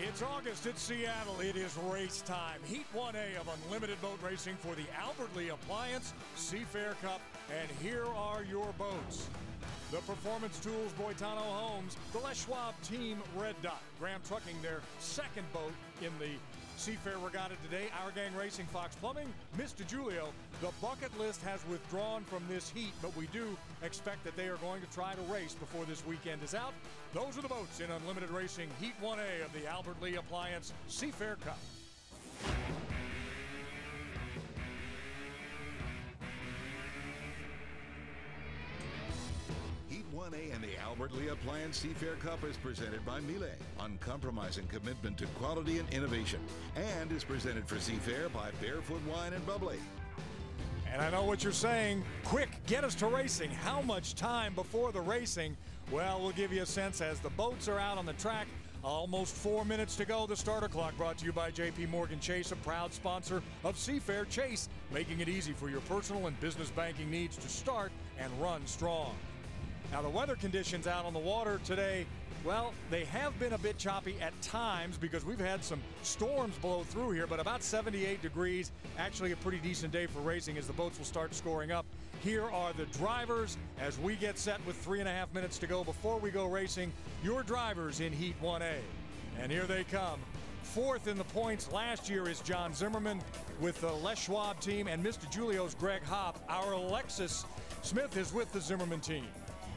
It's August at Seattle. It is race time. Heat 1A of unlimited boat racing for the Albert Lee Appliance Seafair Cup. And here are your boats. The Performance Tools Boitano Homes, the Les Schwab Team Red Dot, Graham Trucking, their second boat in the Seafair Regatta today. Our Gang Racing, Fox Plumbing, Mr. Julio. The bucket list has withdrawn from this heat, but we do expect that they are going to try to race before this weekend is out. Those are the boats in unlimited racing, Heat 1A of the Albert Lee Appliance Seafair Cup. Heat 1A and the Albert Lee Appliance Seafair Cup is presented by Miele, uncompromising commitment to quality and innovation, and is presented for Seafair by Barefoot Wine and Bubbly. And I know what you're saying. Quick, get us to racing. How much time before the racing? Well, we'll give you a sense as the boats are out on the track. Almost 4 minutes to go. The starter clock brought to you by J.P. Morgan Chase, a proud sponsor of Seafair. Chase, making it easy for your personal and business banking needs to start and run strong. Now, the weather conditions out on the water today, well, they have been a bit choppy at times because we've had some storms blow through here, but about 78 degrees, actually a pretty decent day for racing as the boats will start scoring up. Here are the drivers as we get set with 3.5 minutes to go before we go racing. Your drivers in Heat 1A. And here they come. Fourth in the points last year is John Zimmerman with the Les Schwab team, and Mr. Julio's Greg Hopp. Our Alexis Smith is with the Zimmerman team.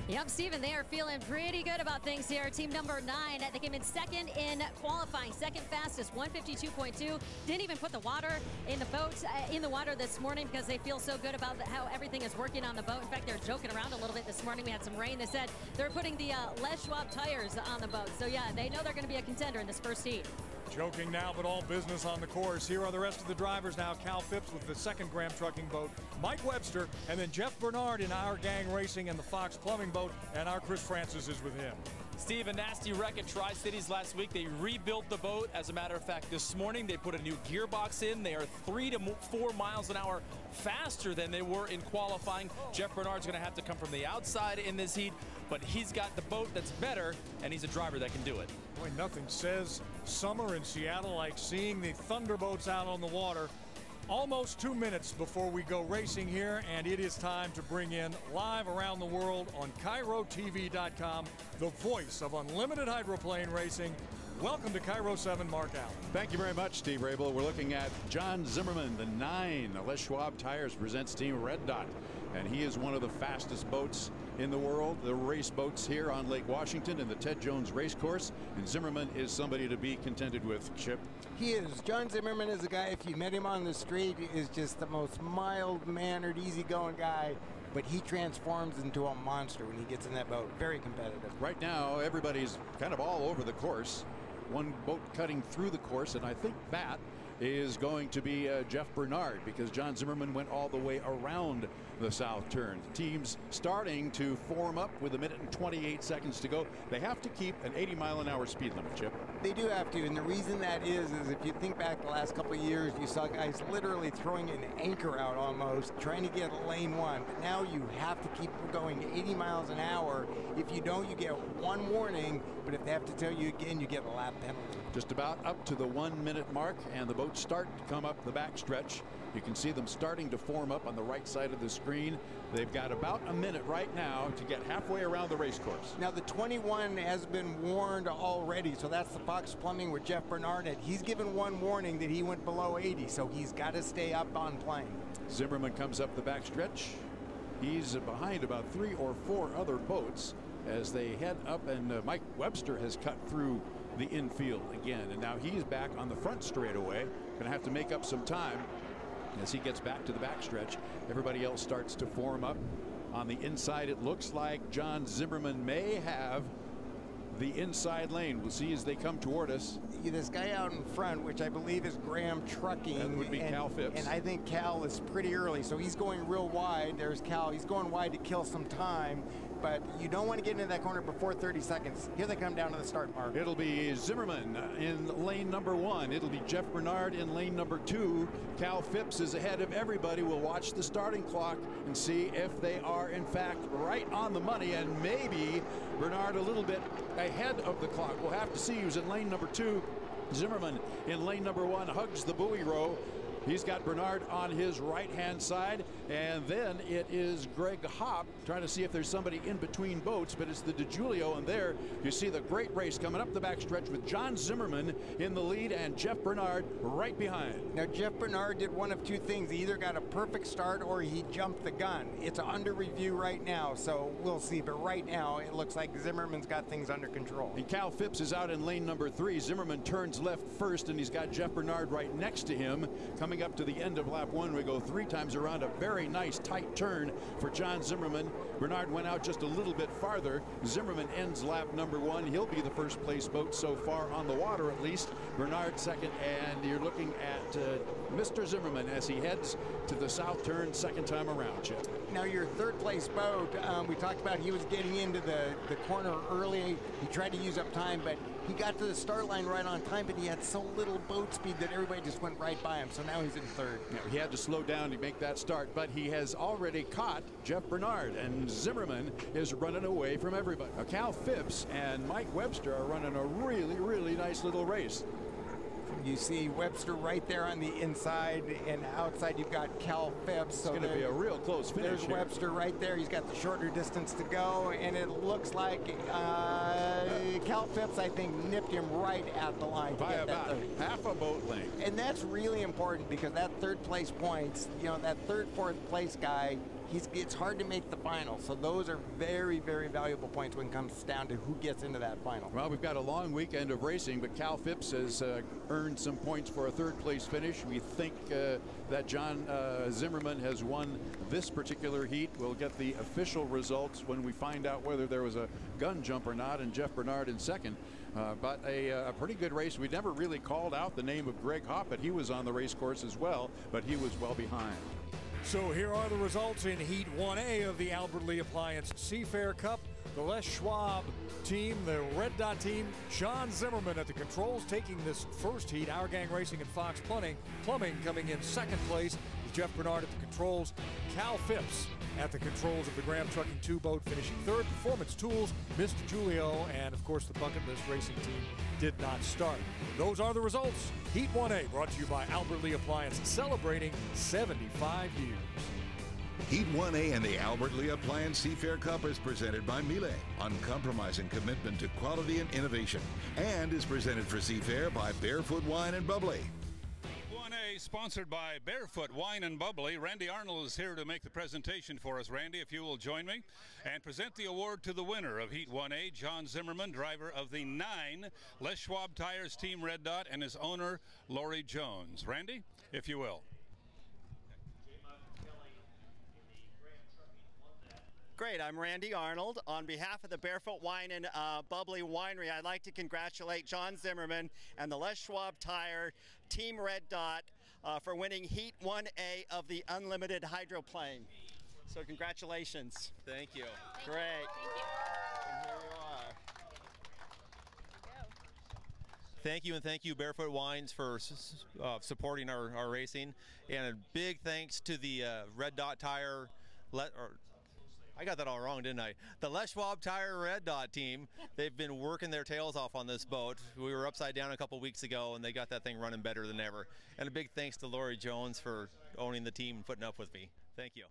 Yep, Stephen, they are feeling pretty good about things here. Team number 9, they came in second in qualifying, second fastest, 152.2. Didn't even put the water in the boat, in the water this morning because they feel so good about how everything is working on the boat. In fact, they're joking around a little bit this morning. We had some rain. They said they're putting the Les Schwab tires on the boat. So yeah, they know they're going to be a contender in this first heat. Joking now, but all business on the course. Here are the rest of the drivers now. Cal Phipps with the second Graham Trucking boat, Mike Webster, and then Jeff Bernard in Our Gang Racing and the Fox Plumbing boat, and our Chris Francis is with him. Steve, a nasty wreck at Tri-Cities last week. They rebuilt the boat. As a matter of fact, this morning they put a new gearbox in. They are 3 to 4 miles an hour faster than they were in qualifying. Jeff Bernard's going to have to come from the outside in this heat, but he's got the boat that's better, and he's a driver that can do it. Boy, nothing says summer in Seattle like seeing the Thunderboats out on the water. Almost 2 minutes before we go racing here, and it is time to bring in live around the world on KIROTV.com, the voice of unlimited hydroplane racing. Welcome to KIRO 7, Mark Allen. Thank you very much, Steve Rabel. We're looking at John Zimmerman, the 9. Les Schwab Tires presents Team Red Dot, and he is one of the fastest boats in the world, the race boats here on Lake Washington in the Ted Jones Race Course, and Zimmerman is somebody to be contended with, Chip. He is. John Zimmerman is a guy, if you met him on the street, he is just the most mild-mannered, easygoing guy, but he transforms into a monster when he gets in that boat. Very competitive. Right now, everybody's kind of all over the course. One boat cutting through the course, and I think that is going to be Jeff Bernard, because John Zimmerman went all the way around the south turn. The team's starting to form up with 1 minute and 28 seconds to go. They have to keep an 80-mile-an-hour speed limit, Chip. They do have to, and the reason that is if you think back the last couple of years, you saw guys literally throwing an anchor out almost, trying to get lane 1. But now you have to keep going 80 miles an hour. If you don't, you get one warning, but if they have to tell you again, you get a lap penalty. Just about up to the 1 minute mark, and the boats start to come up the back stretch. You can see them starting to form up on the right side of the screen. They've got about a minute right now to get halfway around the race course. Now the 21 has been warned already, so that's the Fox Plumbing with Jeff Bernard. He's given one warning that he went below 80, so he's got to stay up on plane. Zimmerman comes up the back stretch. He's behind about 3 or 4 other boats as they head up, and Mike Webster has cut through the infield again, and now he's back on the front straightaway. Going to have to make up some time as he gets back to the backstretch. Everybody else starts to form up on the inside. It looks like John Zimmerman may have the inside lane. We'll see as they come toward us. This guy out in front, which I believe is Graham Trucking. That would be Cal Phipps. And I think Cal is pretty early, so he's going real wide. There's Cal. He's going wide to kill some time, but you don't want to get into that corner before 30 seconds. Here they come down to the start mark. It'll be Zimmerman in lane number 1. It'll be Jeff Bernard in lane number 2. Cal Phipps is ahead of everybody. We'll watch the starting clock and see if they are, in fact, right on the money, and maybe Bernard a little bit ahead of the clock. We'll have to see. He was in lane number 2. Zimmerman in lane number 1 hugs the buoy row. He's got Bernard on his right-hand side, and then it is Greg Hopp trying to see if there's somebody in between boats, but it's the DiGiulio, and there you see the great race coming up the backstretch with John Zimmerman in the lead and Jeff Bernard right behind. Now, Jeff Bernard did one of two things. He either got a perfect start or he jumped the gun. It's under review right now, so we'll see, but right now it looks like Zimmerman's got things under control. And Cal Phipps is out in lane number 3. Zimmerman turns left first, and he's got Jeff Bernard right next to him. Coming up to the end of lap 1, we go 3 times around a very nice tight turn for John Zimmerman. Bernard went out just a little bit farther. Zimmerman ends lap number 1. He'll be the first place boat so far on the water, at least. Bernard second, and you're looking at Mr. Zimmerman as he heads to the south turn second time around, Chip. Now, your third place boat, we talked about he was getting into the corner early. He tried to use up time, but he got to the start line right on time, but he had so little boat speed that everybody just went right by him. So now he's in third. Yeah, he had to slow down to make that start, but he has already caught Jeff Bernard, and Zimmerman is running away from everybody. Now, Cal Phipps and Mike Webster are running a really, really nice little race. You see Webster right there on the inside, and outside you've got Cal Phipps. It's going to be a real close finish. There's here. Webster right there. He's got the shorter distance to go, and it looks like Cal Phipps, I think, nipped him right at the line. By about half a boat length. And that's really important because that third place points, you know, that third, fourth place guy, it's hard to make the final. So those are very, very valuable points when it comes down to who gets into that final. Well, we've got a long weekend of racing, but Cal Phipps has earned some points for a third place finish. We think that John Zimmerman has won this particular heat. We'll get the official results when we find out whether there was a gun jump or not, and Jeff Bernard in second. But a pretty good race. We never really called out the name of Greg Hopp, but he was on the race course as well, but he was well behind. So here are the results in Heat 1A of the Albert Lee Appliance Seafair Cup. The Les Schwab team, the Red Dot team, John Zimmerman at the controls taking this first heat. Our Gang Racing and Fox Plumbing coming in second place with Jeff Bernard at the controls. Cal Phipps at the controls of the Graham Trucking 2 boat finishing third. Performance Tools, Mr. Julio, and of course the Bucket List Racing team did not start. Those are the results. Heat 1A brought to you by Albert Lee Appliance, celebrating 75 years. Heat 1A and the Albert Lee Appliance Seafair Cup is presented by Miele, uncompromising commitment to quality and innovation, and is presented for Seafair by Barefoot Wine and Bubbly. 1A sponsored by Barefoot Wine and Bubbly. Randy Arnold is here to make the presentation for us. Randy, if you will join me and present the award to the winner of Heat 1A, John Zimmerman, driver of the 9 Les Schwab Tires Team Red Dot, and his owner, Lori Jones. Randy, if you will. Great, I'm Randy Arnold. On behalf of the Barefoot Wine and Bubbly Winery, I'd like to congratulate John Zimmerman and the Les Schwab Tire Team Red Dot for winning Heat 1A of the Unlimited Hydroplane. So congratulations. Thank you. Great. Thank you. And here you are. Thank you, and thank you, Barefoot Wines, for supporting our racing. And a big thanks to the Red Dot Tire, I got that all wrong, didn't I? The Les Schwab Tire Red Dot team. They've been working their tails off on this boat. We were upside down a couple weeks ago, and they got that thing running better than ever. And a big thanks to Lori Jones for owning the team and putting up with me. Thank you.